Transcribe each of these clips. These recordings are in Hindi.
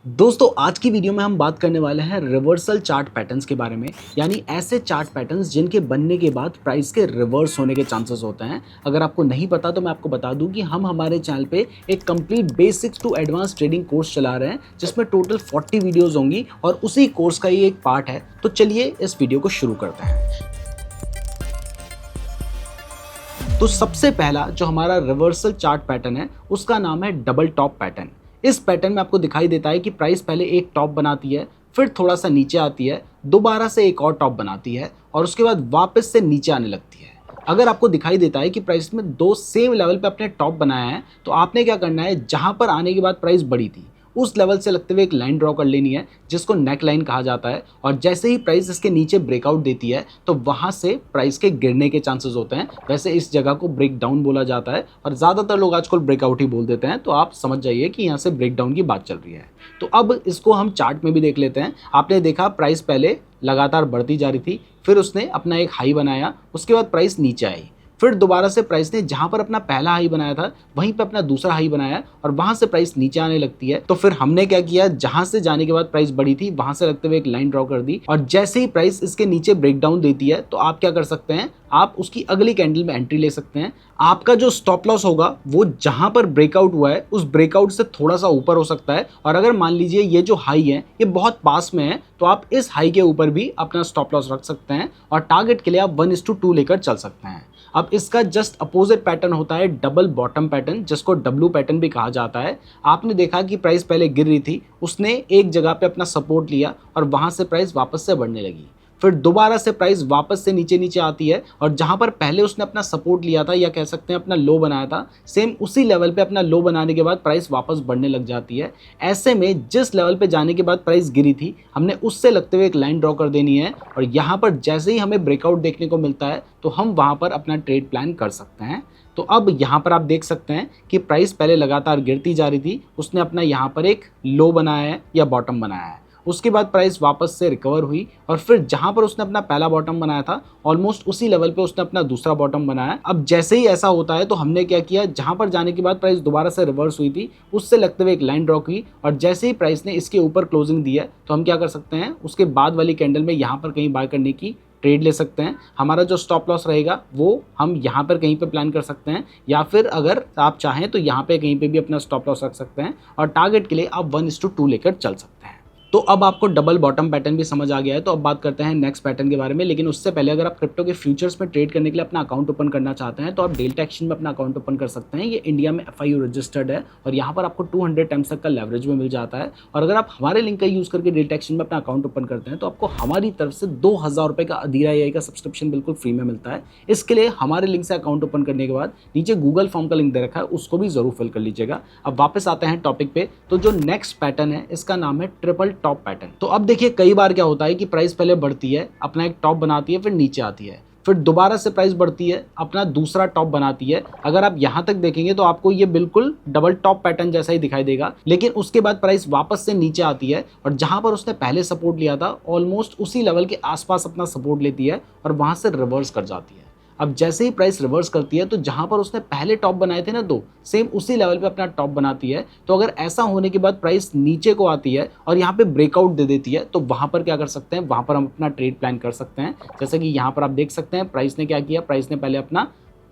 दोस्तों आज की वीडियो में हम बात करने वाले हैं रिवर्सल चार्ट पैटर्न्स के बारे में। यानी ऐसे चार्ट पैटर्न्स जिनके बनने के बाद प्राइस के रिवर्स होने के चांसेस होते हैं। अगर आपको नहीं पता तो मैं आपको बता दूं कि हम हमारे चैनल पे एक complete basics to advance trading course चला रहे हैं जिसमें टोटल 40 वीडियोस होंगी और उसी कोर्स का ही एक पार्ट है। तो चलिए इस वीडियो को शुरू करते हैं। तो सबसे पहला जो हमारा रिवर्सल चार्ट पैटर्न है उसका नाम है डबल टॉप पैटर्न। इस पैटर्न में आपको दिखाई देता है कि प्राइस पहले एक टॉप बनाती है, फिर थोड़ा सा नीचे आती है, दोबारा से एक और टॉप बनाती है और उसके बाद वापस से नीचे आने लगती है। अगर आपको दिखाई देता है कि प्राइस में दो सेम लेवल पे अपने टॉप बनाया है तो आपने क्या करना है, जहां पर आने के बाद प्राइस बढ़ी थी उस लेवल से लगते हुए एक लाइन ड्रॉ कर लेनी है जिसको नेक लाइन कहा जाता है। और जैसे ही प्राइस इसके नीचे ब्रेकआउट देती है तो वहां से प्राइस के गिरने के चांसेस होते हैं। वैसे इस जगह को ब्रेक डाउन बोला जाता है और ज़्यादातर लोग आजकल ब्रेकआउट ही बोल देते हैं, तो आप समझ जाइए कि यहाँ से ब्रेक डाउन की बात चल रही है। तो अब इसको हम चार्ट में भी देख लेते हैं। आपने देखा प्राइस पहले लगातार बढ़ती जा रही थी, फिर उसने अपना एक हाई बनाया, उसके बाद प्राइस नीचे आई, फिर दोबारा से प्राइस ने जहां पर अपना पहला हाई बनाया था वहीं पे अपना दूसरा हाई बनाया और वहां से प्राइस नीचे आने लगती है। तो फिर हमने क्या किया, जहां से जाने के बाद प्राइस बढ़ी थी वहां से लगते हुए एक लाइन ड्रॉ कर दी और जैसे ही प्राइस इसके नीचे ब्रेकडाउन देती है तो आप क्या कर सकते हैं, आप उसकी अगली कैंडल में एंट्री ले सकते हैं। आपका जो स्टॉप लॉस होगा वो जहां पर ब्रेकआउट हुआ है उस ब्रेकआउट से थोड़ा सा ऊपर हो सकता है। और अगर मान लीजिए ये जो हाई है ये बहुत पास में है तो आप इस हाई के ऊपर भी अपना स्टॉप लॉस रख सकते हैं और टारगेट के लिए आप 1:2 लेकर चल सकते हैं। अब इसका जस्ट अपोजिट पैटर्न होता है डबल बॉटम पैटर्न, जिसको डब्ल्यू पैटर्न भी कहा जाता है। आपने देखा कि प्राइस पहले गिर रही थी, उसने एक जगह पे अपना सपोर्ट लिया और वहां से प्राइस वापस से बढ़ने लगी, फिर दोबारा से प्राइस वापस से नीचे नीचे आती है और जहां पर पहले उसने अपना सपोर्ट लिया था या कह सकते हैं अपना लो बनाया था, सेम उसी लेवल पे अपना लो बनाने के बाद प्राइस वापस बढ़ने लग जाती है। ऐसे में जिस लेवल पे जाने के बाद प्राइस गिरी थी हमने उससे लगते हुए एक लाइन ड्रॉ कर देनी है और यहाँ पर जैसे ही हमें ब्रेकआउट देखने को मिलता है तो हम वहां पर अपना ट्रेड प्लान कर सकते हैं। तो अब यहाँ पर आप देख सकते हैं कि प्राइस पहले लगातार गिरती जा रही थी, उसने अपना यहाँ पर एक लो बनाया है या बॉटम बनाया है, उसके बाद प्राइस वापस से रिकवर हुई और फिर जहां पर उसने अपना पहला बॉटम बनाया था ऑलमोस्ट उसी लेवल पे उसने अपना दूसरा बॉटम बनाया। अब जैसे ही ऐसा होता है तो हमने क्या किया, जहां पर जाने के बाद प्राइस दोबारा से रिवर्स हुई थी उससे लगते हुए एक लाइन ड्रॉ की और जैसे ही प्राइस ने इसके ऊपर क्लोजिंग दी है तो हम क्या कर सकते हैं, उसके बाद वाली कैंडल में यहाँ पर कहीं बाय करने की ट्रेड ले सकते हैं। हमारा जो स्टॉप लॉस रहेगा वो हम यहाँ पर कहीं पे प्लान कर सकते हैं या फिर अगर आप चाहें तो यहाँ पे कहीं पे भी अपना स्टॉप लॉस रख सकते हैं और टारगेट के लिए आप 1:2 लेकर चल सकते हैं। तो अब आपको डबल बॉटम पैटर्न भी समझ आ गया है, तो अब बात करते हैं नेक्स्ट पैटर्न के बारे में। लेकिन उससे पहले अगर आप क्रिप्टो के फ्यूचर्स में ट्रेड करने के लिए अपना अकाउंट ओपन करना चाहते हैं तो आप डेल्टा एक्सचेंज में अपना अकाउंट ओपन कर सकते हैं। ये इंडिया में FIU रजिस्टर्ड है और यहाँ पर आपको 200 टाइम्स तक का लेवरेज में मिल जाता है। और अगर आप हमारे लिंक का यूज़ करके डेल्टा एक्सचेंज में अपना अकाउंट ओपन करते हैं तो आपको हमारी तरफ से 2000 रुपये का अधीरा AI का सब्सक्रिप्शन बिल्कुल फ्री में मिलता है। इसके लिए हमारे लिंक से अकाउंट ओपन करने के बाद नीचे गूगल फॉर्म का लिंक दे रखा है, उसको भी जरूर फिल कर लीजिएगा। अब वापस आते हैं टॉपिक पे। तो जो नेक्स्ट पैटर्न है इसका नाम है ट्रिपल टॉप पैटर्न। तो अब देखिए कई बार क्या होता है कि प्राइस पहले बढ़ती है, अपना एक टॉप बनाती है, फिर नीचे आती है, फिर दोबारा से प्राइस बढ़ती है, अपना दूसरा टॉप बनाती है। अगर आप यहां तक देखेंगे तो आपको ये बिल्कुल डबल टॉप पैटर्न जैसा ही दिखाई देगा। लेकिन उसके बाद प्राइस वापस से नीचे आती है और जहां पर उसने पहले सपोर्ट लिया था ऑलमोस्ट उसी लेवल के आसपास अपना सपोर्ट लेती है और वहां से रिवर्स कर जाती है। अब जैसे ही प्राइस रिवर्स करती है तो जहां पर उसने पहले टॉप बनाए थे ना दो, सेम उसी लेवल पे अपना टॉप बनाती है। तो अगर ऐसा होने के बाद प्राइस नीचे को आती है और यहाँ पे ब्रेकआउट दे देती है तो वहां पर क्या कर सकते हैं, वहां पर हम अपना ट्रेड प्लान कर सकते हैं। जैसे कि यहाँ पर आप देख सकते हैं प्राइस ने क्या किया, प्राइस ने पहले अपना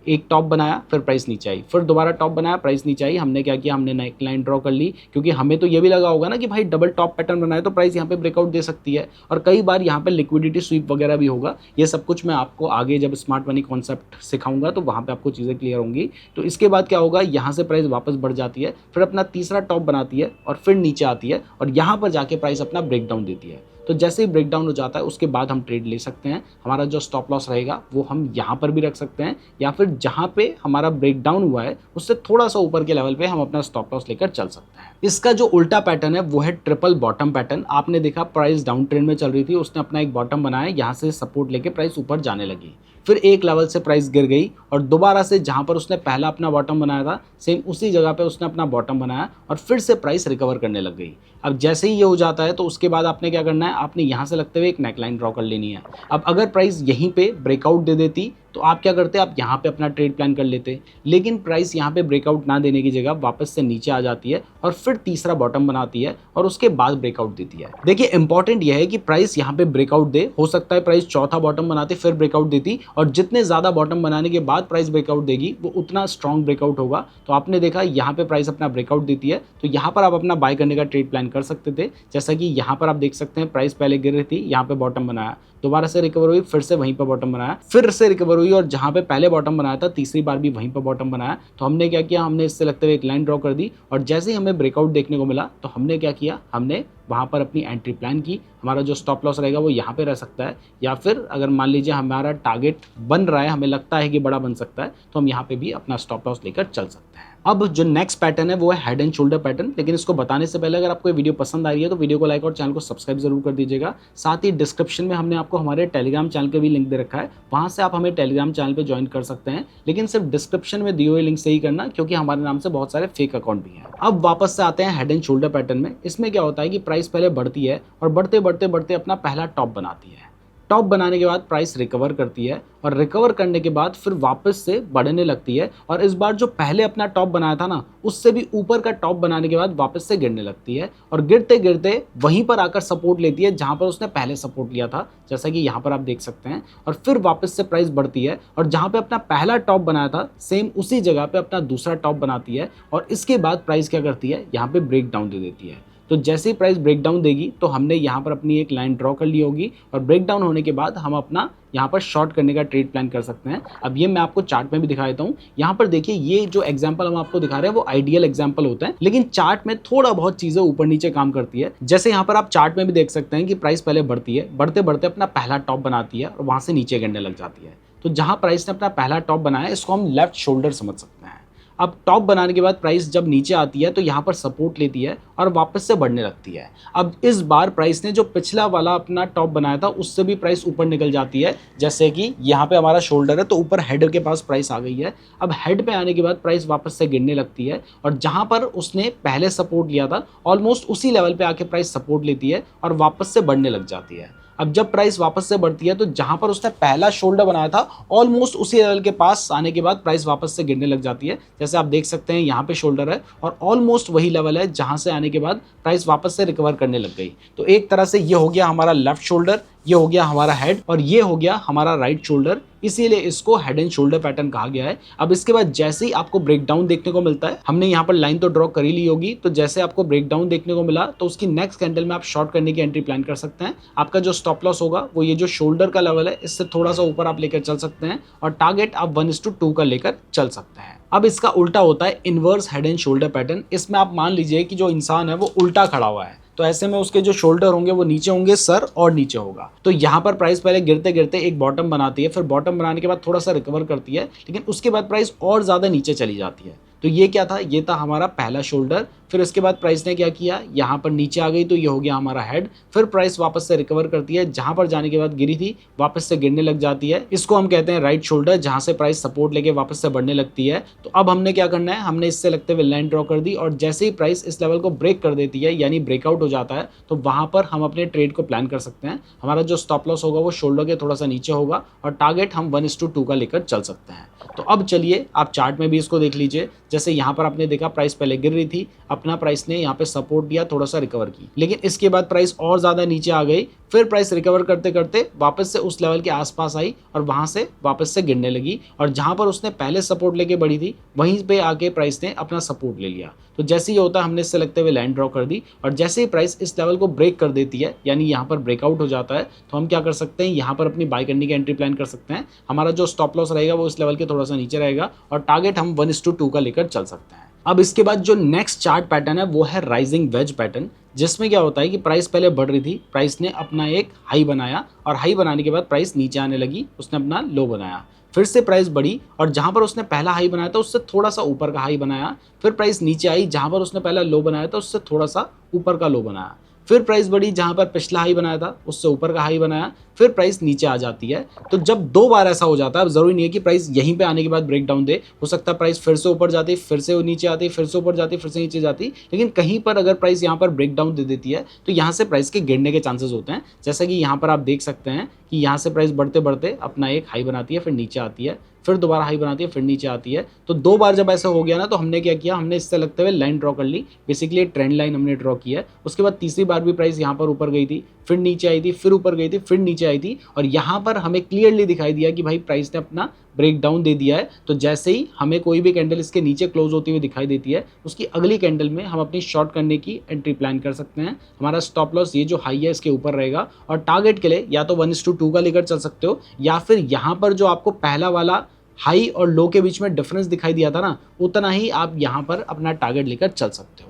एक टॉप बनाया, फिर प्राइस नीचे आई, फिर दोबारा टॉप बनाया, प्राइस नीचे आई। हमने क्या किया, हमने नेक लाइन ड्रॉ कर ली क्योंकि हमें तो ये भी लगा होगा ना कि भाई डबल टॉप पैटर्न बनाया तो प्राइस यहाँ पे ब्रेकआउट दे सकती है और कई बार यहाँ पे लिक्विडिटी स्वीप वगैरह भी होगा। ये सब कुछ मैं आपको आगे जब स्मार्ट मनी कॉन्सेप्ट सिखाऊंगा तो वहाँ पे आपको चीज़ें क्लियर होंगी। तो इसके बाद क्या होगा, यहाँ से प्राइस वापस बढ़ जाती है, फिर अपना तीसरा टॉप बनाती है और फिर नीचे आती है और यहाँ पर जाके प्राइस अपना ब्रेकडाउन देती है। तो जैसे ही ब्रेकडाउन हो जाता है उसके बाद हम ट्रेड ले सकते हैं। हमारा जो स्टॉप लॉस रहेगा वो हम यहाँ पर भी रख सकते हैं या फिर जहाँ पे हमारा ब्रेकडाउन हुआ है उससे थोड़ा सा ऊपर के लेवल पे हम अपना स्टॉप लॉस लेकर चल सकते हैं। इसका जो उल्टा पैटर्न है वो है ट्रिपल बॉटम पैटर्न। आपने देखा प्राइस डाउन ट्रेंड में चल रही थी, उसने अपना एक बॉटम बनाया, यहाँ से सपोर्ट लेके प्राइस ऊपर जाने लगी, फिर एक लेवल से प्राइस गिर गई और दोबारा से जहां पर उसने पहला अपना बॉटम बनाया था सेम उसी जगह पे उसने अपना बॉटम बनाया और फिर से प्राइस रिकवर करने लग गई। अब जैसे ही ये हो जाता है तो उसके बाद आपने क्या करना है, आपने यहाँ से लगते हुए एक नेकलाइन ड्रॉ कर लेनी है। अब अगर प्राइस यहीं पे ब्रेकआउट दे देती तो आप क्या करते, आप यहाँ पे अपना ट्रेड प्लान कर लेते। लेकिन प्राइस यहाँ पे ब्रेकआउट ना देने की जगह वापस से नीचे आ जाती है और फिर तीसरा बॉटम बनाती है और उसके बाद ब्रेकआउट देती है। देखिए इंपॉर्टेंट यह है कि प्राइस यहाँ पे ब्रेकआउट दे, हो सकता है प्राइस चौथा बॉटम बनाते फिर ब्रेकआउट देती, और जितने ज्यादा बॉटम बनाने के बाद प्राइस ब्रेकआउट देगी वो उतना स्ट्रॉन्ग ब्रेकआउट होगा। तो आपने देखा यहाँ पे प्राइस अपना ब्रेकआउट देती है, तो यहाँ पर आप अपना बाय करने का ट्रेड प्लान कर सकते थे। जैसा कि यहाँ पर आप देख सकते हैं प्राइस पहले गिर रही थी, यहाँ पे बॉटम बनाया, दोबारा से रिकवर हुई, फिर से वहीं पर बॉटम बनाया, फिर से रिकवर हुई, और जहां पे पहले बॉटम बनाया था तीसरी बार भी वहीं पर बॉटम बनाया। तो हमने क्या किया, हमने इससे लगते हुए एक लाइन ड्रॉ कर दी, और जैसे ही हमें ब्रेकआउट देखने को मिला तो हमने क्या किया, हमने वहां पर अपनी एंट्री प्लान की। हमारा जो स्टॉप लॉस रहेगा वो यहाँ पे रह सकता है, या फिर अगर मान लीजिए हमारा टारगेट बन रहा है, हमें लगता है कि बड़ा बन सकता है, तो हम यहाँ पे भी अपना स्टॉप लॉस लेकर चल सकते हैं। अब जो नेक्स्ट पैटर्न है वो है हेड एंड शोल्डर पैटर्न। लेकिन इसको बताने से पहले अगर आपको ये वीडियो पसंद आ रही है तो वीडियो को लाइक और चैनल को सब्सक्राइब जरूर कर दीजिएगा। साथ ही डिस्क्रिप्शन में हमने आपको हमारे टेलीग्राम चैनल का भी लिंक दे रखा है, वहां से आप हमें टेलीग्राम चैनल पे ज्वाइन कर सकते हैं। लेकिन सिर्फ डिस्क्रिप्शन में दिए हुए लिंक से ही करना, क्योंकि हमारे नाम से बहुत सारे फेक अकाउंट भी हैं। अब वापस से आते हैं हेड एंड शोल्डर पैटर्न में। इसमें क्या होता है कि प्राइस पहले बढ़ती है और बढ़ते बढ़ते बढ़ते अपना पहला टॉप बनाती है। टॉप बनाने के बाद प्राइस रिकवर करती है, और रिकवर करने के बाद फिर वापस से बढ़ने लगती है, और इस बार जो पहले अपना टॉप बनाया था ना, उससे भी ऊपर का टॉप बनाने के बाद वापस से गिरने लगती है, और गिरते गिरते वहीं पर आकर सपोर्ट लेती है जहां पर उसने पहले सपोर्ट लिया था, जैसा कि यहाँ पर आप देख सकते हैं। और फिर वापस से प्राइस बढ़ती है, और जहां पे अपना पहला टॉप बनाया था सेम उसी जगह पे अपना दूसरा टॉप बनाती है, और इसके बाद प्राइस क्या करती है, यहाँ पे ब्रेक डाउन दे देती है। तो जैसे ही प्राइस ब्रेक डाउन देगी तो हमने यहाँ पर अपनी एक लाइन ड्रॉ कर ली होगी, और ब्रेक डाउन होने के बाद हम अपना यहाँ पर शॉर्ट करने का ट्रेड प्लान कर सकते हैं। अब ये मैं आपको चार्ट में भी दिखा देता हूँ। यहाँ पर देखिए, ये जो एग्जांपल हम आपको दिखा रहे हैं वो आइडियल एग्जांपल होता है, लेकिन चार्ट में थोड़ा बहुत चीजें ऊपर नीचे काम करती है। जैसे यहाँ पर आप चार्ट में भी देख सकते हैं कि प्राइस पहले बढ़ती है, बढ़ते बढ़ते अपना पहला टॉप बनाती है और वहां से नीचे गिरने लग जाती है। तो जहां प्राइस ने अपना पहला टॉप बनाया, इसको हम लेफ्ट शोल्डर समझ सकते हैं। अब टॉप बनाने के बाद प्राइस जब नीचे आती है तो यहाँ पर सपोर्ट लेती है और वापस से बढ़ने लगती है। अब इस बार प्राइस ने जो पिछला वाला अपना टॉप बनाया था उससे भी प्राइस ऊपर निकल जाती है। जैसे कि यहाँ पे हमारा शोल्डर है तो ऊपर हेड के पास प्राइस आ गई है। अब हेड पे आने के बाद प्राइस वापस से गिरने लगती है, और जहाँ पर उसने पहले सपोर्ट लिया था ऑलमोस्ट उसी लेवल पे आके प्राइस सपोर्ट लेती है और वापस से बढ़ने लग जाती है। अब जब प्राइस वापस से बढ़ती है तो जहां पर उसने पहला शोल्डर बनाया था ऑलमोस्ट उसी लेवल के पास आने के बाद प्राइस वापस से गिरने लग जाती है। जैसे आप देख सकते हैं यहाँ पे शोल्डर है और ऑलमोस्ट वही लेवल है जहां से आने के बाद प्राइस वापस से रिकवर करने लग गई। तो एक तरह से ये हो गया हमारा लेफ्ट शोल्डर, ये हो गया हमारा हेड, और ये हो गया हमारा राइट शोल्डर। इसीलिए इसको हेड एंड शोल्डर पैटर्न कहा गया है। अब इसके बाद जैसे ही आपको ब्रेकडाउन देखने को मिलता है, हमने यहाँ पर लाइन तो ड्रॉ कर ही ली होगी, तो जैसे आपको ब्रेकडाउन देखने को मिला तो उसकी नेक्स्ट कैंडल में आप शॉर्ट करने की एंट्री प्लान कर सकते हैं। आपका जो स्टॉप लॉस होगा वो ये जो शोल्डर का लेवल है इससे थोड़ा सा ऊपर आप लेकर चल सकते हैं, और टारगेट आप 1:2 का लेकर चल सकते हैं। अब इसका उल्टा होता है inverse head and shoulder pattern. इसमें आप मान लीजिए कि जो इंसान है वो उल्टा खड़ा हुआ है, तो ऐसे में उसके जो शोल्डर होंगे वो नीचे होंगे, सर और नीचे होगा। तो यहाँ पर प्राइस पहले गिरते गिरते एक बॉटम बनाती है, फिर बॉटम बनाने के बाद थोड़ा सा रिकवर करती है, लेकिन उसके बाद प्राइस और ज़्यादा नीचे चली जाती है। तो ये क्या था, ये था हमारा पहला शोल्डर। फिर इसके बाद प्राइस ने क्या किया, यहाँ पर नीचे आ गई, तो ये हो गया हमारा हेड। फिर प्राइस वापस से रिकवर करती है, जहां पर जाने के बाद गिरी थी वापस से गिरने लग जाती है। इसको हम कहते हैं राइट शोल्डर, जहां से प्राइस सपोर्ट लेके वापस से बढ़ने लगती है। तो अब हमने क्या करना है, हमने इससे लगते हुए लाइन ड्रॉ कर दी, और जैसे ही प्राइस इस लेवल को ब्रेक कर देती है यानी ब्रेकआउट हो जाता है, तो वहां पर हम अपने ट्रेड को प्लान कर सकते हैं। हमारा जो स्टॉप लॉस होगा वो शोल्डर के थोड़ा सा नीचे होगा, और टारगेट हम 1:2 का लेकर चल सकते हैं। तो अब चलिए आप चार्ट में भी इसको देख लीजिए। जैसे यहाँ पर आपने देखा प्राइस पहले गिर रही थी, अपना प्राइस ने यहाँ पे सपोर्ट दिया, थोड़ा सा रिकवर की, लेकिन इसके बाद प्राइस और ज्यादा नीचे आ गई। फिर प्राइस रिकवर करते करते वापस से उस लेवल के आसपास आई, और वहां से वापस से गिरने लगी, और जहां पर उसने पहले सपोर्ट लेके बढ़ी थी वहीं पे आके प्राइस ने अपना सपोर्ट ले लिया। तो जैसे ही होता है हमने इससे लगते हुए लाइन ड्रॉ कर दी, और जैसे ही प्राइस इस लेवल को ब्रेक कर देती है यानी यहाँ पर ब्रेकआउट हो जाता है, तो हम क्या कर सकते हैं, यहाँ पर अपनी बाय करने की एंट्री प्लान कर सकते हैं। हमारा जो स्टॉप लॉस रहेगा वो इस लेवल के थोड़ा सा नीचे रहेगा, और टारगेट हम 1:2 का लेकर चल सकते हैं। अब इसके बाद जो नेक्स्ट चार्ट पैटर्न है वो है राइजिंग वेज पैटर्न, जिसमें क्या होता है कि प्राइस पहले बढ़ रही थी, प्राइस ने अपना एक हाई बनाया, और हाई बनाने के बाद प्राइस नीचे आने लगी, उसने अपना लो बनाया। फिर से प्राइस बढ़ी, और जहां पर उसने पहला हाई बनाया था उससे थोड़ा सा ऊपर का हाई बनाया। फिर प्राइस नीचे आई, जहां पर उसने पहला लो बनाया था उससे थोड़ा सा ऊपर का लो बनाया। फिर प्राइस बढ़ी, जहां पर पिछला हाई बनाया था उससे ऊपर का हाई बनाया, फिर प्राइस नीचे आ जाती है। तो जब 2 बार ऐसा हो जाता है, अब जरूरी नहीं है कि प्राइस यहीं पे आने के बाद ब्रेक डाउन दे, हो सकता है प्राइस फिर से ऊपर जाती, फिर से नीचे आती, फिर से ऊपर जाती, फिर से नीचे जाती, लेकिन कहीं पर अगर प्राइस यहाँ पर ब्रेक डाउन दे देती है तो यहाँ से प्राइस के गिरने के चांसेस होते हैं। जैसा कि यहाँ पर आप देख सकते हैं कि यहाँ से प्राइस बढ़ते बढ़ते अपना एक हाई बनाती है, फिर नीचे आती है, फिर दोबारा हाई बनाती है, फिर नीचे आती है। तो 2 बार जब ऐसा हो गया ना, तो हमने क्या किया, हमने इससे लगते हुए लाइन ड्रॉ कर ली, बेसिकली ट्रेंड लाइन हमने ड्रॉ किया है। उसके बाद तीसरी बार भी प्राइस यहाँ पर ऊपर गई थी, फिर नीचे आई थी, फिर ऊपर गई थी, फिर नीचे आई थी, और यहाँ पर हमें क्लियरली दिखाई दिया कि भाई प्राइस ने अपना ब्रेक डाउन दे दिया है। तो जैसे ही हमें कोई भी कैंडल इसके नीचे क्लोज होती हुई दिखाई देती है, उसकी अगली कैंडल में हम अपनी शॉर्ट करने की एंट्री प्लान कर सकते हैं। हमारा स्टॉप लॉस ये जो हाई है इसके ऊपर रहेगा, और टारगेट के लिए या तो 1:2 का लेकर चल सकते हो, या फिर यहाँ पर जो आपको पहला वाला हाई और लो के बीच में डिफरेंस दिखाई दिया था ना, उतना ही आप यहाँ पर अपना टारगेट लेकर चल सकते हो।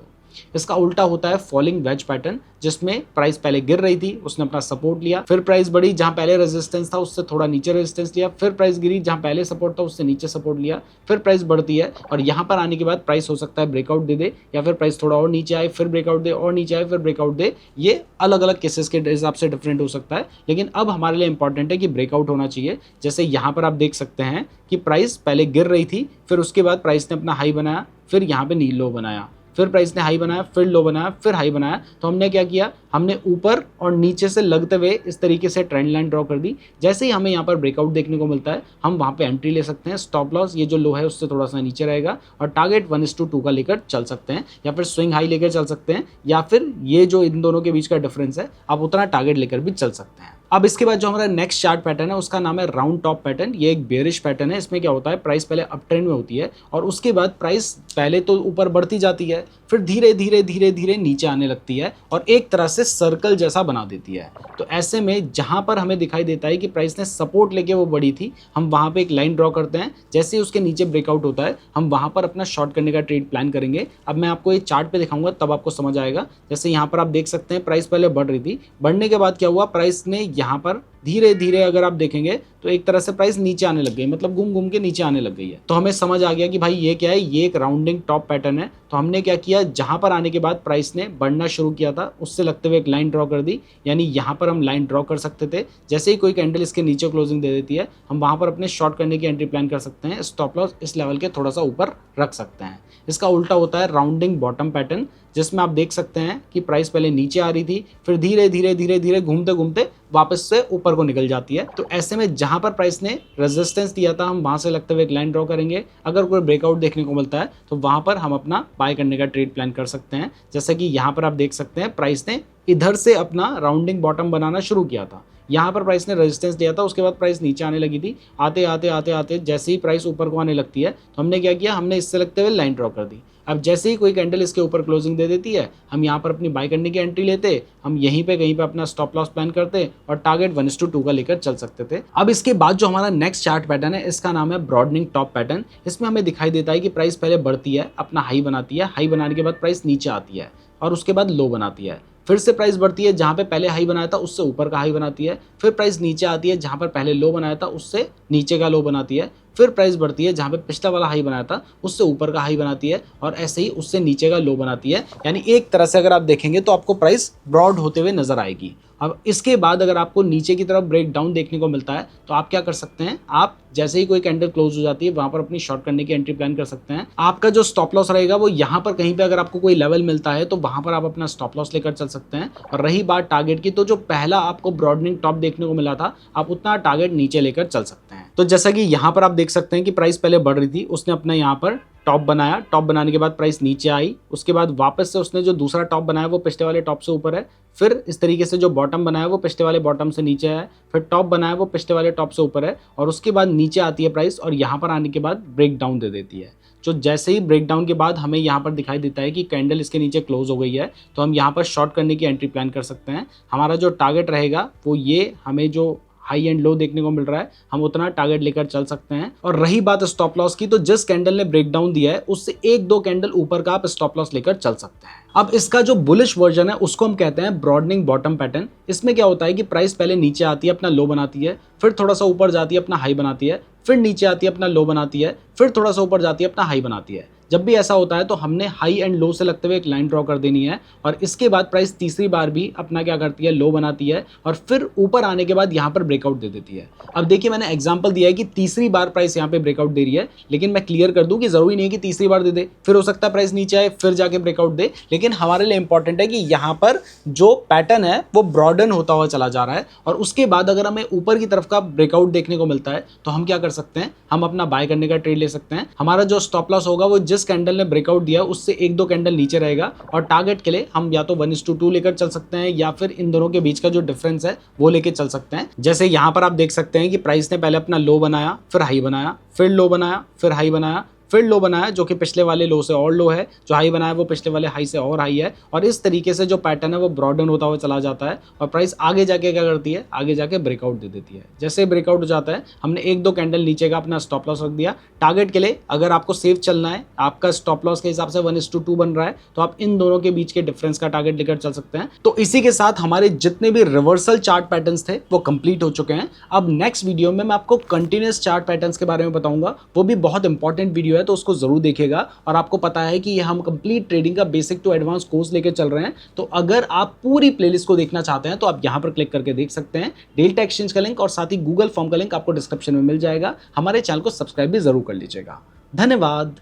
इसका उल्टा होता है फॉलिंग वेज पैटर्न, जिसमें प्राइस पहले गिर रही थी, उसने अपना सपोर्ट लिया, फिर प्राइस बढ़ी, जहां पहले रेजिस्टेंस था उससे थोड़ा नीचे रेजिस्टेंस लिया, फिर प्राइस गिरी, जहां पहले सपोर्ट था उससे नीचे सपोर्ट लिया, फिर प्राइस बढ़ती है, और यहां पर आने के बाद प्राइस हो सकता है ब्रेकआउट दे दे, या फिर प्राइस थोड़ा और नीचे आए, फिर ब्रेकआउट दे, और नीचे आए, फिर ब्रेकआउट दे। ये अलग अलग केसेस के हिसाब से डिफरेंट हो सकता है, लेकिन अब हमारे लिए इंपॉर्टेंट है कि ब्रेकआउट होना चाहिए। जैसे यहाँ पर आप देख सकते हैं कि प्राइस पहले गिर रही थी, फिर उसके बाद प्राइस ने अपना हाई बनाया, फिर यहाँ पे नी लो बनाया, फिर प्राइस ने हाई बनाया, फिर लो बनाया, फिर हाई बनाया। तो हमने क्या किया, हमने ऊपर और नीचे से लगते हुए इस तरीके से ट्रेंड लाइन ड्रॉ कर दी। जैसे ही हमें यहाँ पर ब्रेकआउट देखने को मिलता है, हम वहाँ पे एंट्री ले सकते हैं। स्टॉप लॉस ये जो लो है उससे थोड़ा सा नीचे रहेगा, और टारगेट 1:2 का लेकर चल सकते हैं, या फिर स्विंग हाई लेकर चल सकते हैं, या फिर ये जो इन दोनों के बीच का डिफरेंस है आप उतना टारगेट लेकर भी चल सकते हैं। अब इसके बाद जो हमारा नेक्स्ट चार्ट पैटर्न है उसका नाम है राउंड टॉप पैटर्न। ये एक बेयरिश पैटर्न है। इसमें क्या होता है, प्राइस पहले अप ट्रेंड में होती है, और उसके बाद प्राइस पहले तो ऊपर बढ़ती जाती है, फिर धीरे धीरे धीरे धीरे नीचे आने लगती है, और एक तरह से सर्कल जैसा बना देती है। तो ऐसे में जहां पर हमें दिखाई देता है कि प्राइस ने सपोर्ट लेके वो बढ़ी थी, हम वहां पे एक लाइन ड्रॉ करते हैं। जैसे ही उसके नीचे ब्रेकआउट होता है, हम वहां पर अपना शॉर्ट करने का ट्रेड प्लान करेंगे। अब मैं आपको ये चार्ट पे दिखाऊंगा, तब आपको समझ आएगा। जैसे यहाँ पर आप देख सकते हैं प्राइस पहले बढ़ रही थी, बढ़ने के बाद क्या हुआ, प्राइस ने यहाँ पर धीरे धीरे अगर आप देखेंगे तो एक तरह से प्राइस नीचे आने लग गई, मतलब घूम घूम के नीचे आने लग गई है। तो हमें समझ आ गया कि भाई ये क्या है, ये एक राउंडिंग टॉप पैटर्न है। तो हमने क्या किया, जहां पर आने के बाद प्राइस ने बढ़ना शुरू किया था उससे लगते हुए एक लाइन ड्रॉ कर दी, यानी यहाँ पर हम लाइन ड्रॉ कर सकते थे। जैसे ही कोई कैंडल इसके नीचे क्लोजिंग दे देती है, हम वहां पर अपने शॉर्ट करने की एंट्री प्लान कर सकते हैं। स्टॉप लॉस इस लेवल के थोड़ा सा ऊपर रख सकते हैं। इसका उल्टा होता है राउंडिंग बॉटम पैटर्न, जिसमें आप देख सकते हैं कि प्राइस पहले नीचे आ रही थी, फिर धीरे धीरे धीरे धीरे घूमते घूमते वापस से ऊपर को निकल जाती है। तो ऐसे में जहां पर प्राइस ने रेजिस्टेंस दिया था, हम वहां से लगते हुए एक लाइन ड्रॉ करेंगे। अगर कोई ब्रेकआउट देखने को मिलता है तो वहां पर हम अपना बाय करने का ट्रेड प्लान कर सकते हैं। जैसे कि यहाँ पर आप देख सकते हैं प्राइस ने इधर से अपना राउंडिंग बॉटम बनाना शुरू किया था। यहाँ पर प्राइस ने रेजिस्टेंस दिया था, उसके बाद प्राइस नीचे आने लगी थी। आते आते आते आते जैसे ही प्राइस ऊपर को आने लगती है, तो हमने क्या किया, हमने इससे लगते हुए लाइन ड्रॉ कर दी। अब जैसे ही कोई कैंडल इसके ऊपर क्लोजिंग दे देती है, हम यहाँ पर अपनी बाय करने की एंट्री लेते, हम यहीं पे कहीं पे अपना स्टॉप लॉस प्लान करते, और टारगेट 1:2 का लेकर चल सकते थे। अब इसके बाद जो हमारा नेक्स्ट चार्ट पैटर्न है, इसका नाम है ब्रॉडनिंग टॉप पैटर्न। इसमें हमें दिखाई देता है कि प्राइस पहले बढ़ती है, अपना हाई बनाती है, हाई बनाने के बाद प्राइस नीचे आती है, और उसके बाद लो बनाती है। फिर से प्राइस बढ़ती है, जहां पे पहले हाई बनाया था उससे ऊपर का हाई बनाती है। फिर प्राइस नीचे आती है, जहां पर पहले लो बनाया था उससे नीचे का लो बनाती है। फिर प्राइस बढ़ती है, जहां पे पिछला वाला हाई बनाया था उससे ऊपर का हाई बनाती है, और ऐसे ही उससे नीचे का लो बनाती है। यानी एक तरह से अगर आप देखेंगे तो आपको प्राइस ब्रॉड होते हुए नजर आएगी। अब इसके बाद अगर आपको नीचे की तरफ ब्रेक डाउन देखने को मिलता है, तो आप क्या कर सकते हैं, आप जैसे ही कोई कैंडल क्लोज हो जाती है, वहां पर अपनी शॉर्ट करने की एंट्री प्लान कर सकते हैं। आपका जो स्टॉप लॉस रहेगा वो यहाँ पर कहीं पे अगर आपको कोई लेवल मिलता है, तो वहां पर आप अपना स्टॉप लॉस लेकर चल सकते हैं। और रही बात टारगेट की, तो जो पहला आपको ब्रॉडनिंग टॉप देखने को मिला था, आप उतना टारगेट नीचे लेकर चल सकते हैं। तो जैसा कि यहाँ पर आप देख सकते हैं कि प्राइस पहले बढ़ रही थी, उसने अपना यहाँ पर टॉप बनाया, टॉप बनाने के बाद प्राइस नीचे आई, उसके बाद वापस से उसने जो दूसरा टॉप बनाया वो पिछले वाले टॉप से ऊपर है, फिर इस तरीके से जो बॉटम बनाया वो पिछले वाले बॉटम से नीचे है, फिर टॉप बनाया वो पिछले वाले टॉप से ऊपर है, और उसके बाद नीचे आती है प्राइस, और यहाँ पर आने के बाद ब्रेक डाउन दे देती है। जो जैसे ही ब्रेक डाउन के बाद हमें यहाँ पर दिखाई देता है कि कैंडल इसके नीचे क्लोज हो गई है, तो हम यहाँ पर शॉर्ट करने की एंट्री प्लान कर सकते हैं। हमारा जो टारगेट रहेगा वो ये, हमें जो हाई एंड लो देखने को मिल रहा है, हम उतना टारगेट लेकर चल सकते हैं। और रही बात स्टॉप लॉस की, तो जिस कैंडल ने ब्रेक डाउन दिया है उससे 1-2 कैंडल ऊपर का आप स्टॉप लॉस लेकर चल सकते हैं। अब इसका जो बुलिश वर्जन है उसको हम कहते हैं ब्रॉडनिंग बॉटम पैटर्न। इसमें क्या होता है कि प्राइस पहले नीचे आती है, अपना लो बनाती है, फिर थोड़ा सा ऊपर जाती है, अपना हाई बनाती है, फिर नीचे आती है अपना लो बनाती है, फिर थोड़ा सा ऊपर जाती है अपना हाई बनाती है। जब भी ऐसा होता है तो हमने हाई एंड लो से लगते हुए एक लाइन ड्रॉ कर देनी है और इसके बाद प्राइस तीसरी बार भी अपना क्या करती है, लो बनाती है और फिर ऊपर आने के बाद यहाँ पर ब्रेकआउट दे देती है। अब देखिए मैंने एग्जांपल दिया है कि तीसरी बार प्राइस यहाँ पे ब्रेकआउट दे रही है, लेकिन मैं क्लियर कर दूं कि जरूरी नहीं है कि तीसरी बार दे दे, फिर हो सकता है प्राइस नीचे आए फिर जाके ब्रेकआउट दे, लेकिन हमारे लिए इंपॉर्टेंट है कि यहाँ पर जो पैटर्न है वो ब्रॉडन होता हुआ चला जा रहा है और उसके बाद अगर हमें ऊपर की तरफ का ब्रेकआउट देखने को मिलता है तो हम क्या कर सकते हैं, हम अपना बाय करने का ट्रेड ले सकते हैं। हमारा जो स्टॉप लॉस होगा वो जिस कैंडल ने ब्रेकआउट दिया उससे एक दो कैंडल नीचे रहेगा और टारगेट के लिए हम या तो 1:2 लेकर चल सकते हैं या फिर इन दोनों के बीच का जो डिफरेंस है वो लेके चल सकते हैं। जैसे यहां पर आप देख सकते हैं कि प्राइस ने पहले अपना लो बनाया, फिर हाई बनाया, फिर लो बनाया, फिर हाई बनाया, फिर लो बनाया जो कि पिछले वाले लो से और लो है, जो हाई बनाया वो पिछले वाले हाई से और हाई है और इस तरीके से जो पैटर्न है वो ब्रॉडन होता हुआ चला जाता है और प्राइस आगे जाके क्या करती है, आगे जाके ब्रेकआउट दे देती है। जैसे ब्रेकआउट हो जाता है हमने एक दो कैंडल नीचे का अपना स्टॉप लॉस रख दिया टारगेट के लिए। अगर आपको सेफ चलना है, आपका स्टॉप लॉस के हिसाब से 1:2 बन रहा है तो आप इन दोनों के बीच के डिफरेंस का टारगेट लेकर चल सकते हैं। तो इसी के साथ हमारे जितने भी रिवर्सल चार्ट पैटर्न्स थे वो कंप्लीट हो चुके हैं। अब नेक्स्ट वीडियो में मैं आपको कंटिन्यूअस चार्ट पैटर्न्स के बारे में बताऊंगा, वो भी बहुत इंपॉर्टेंट वीडियो है तो उसको जरूर देखिएगा। और आपको पता है कि ये हम कंप्लीट ट्रेडिंग का बेसिक टू एडवांस कोर्स लेके चल रहे हैं, तो अगर आप पूरी प्लेलिस्ट को देखना चाहते हैं तो आप यहां पर क्लिक करके देख सकते हैं। डेल्टा एक्सचेंज का लिंक और साथ ही गूगल फॉर्म का लिंक आपको डिस्क्रिप्शन में मिल जाएगा। हमारे चैनल को सब्सक्राइब भी जरूर कर लीजिएगा। धन्यवाद।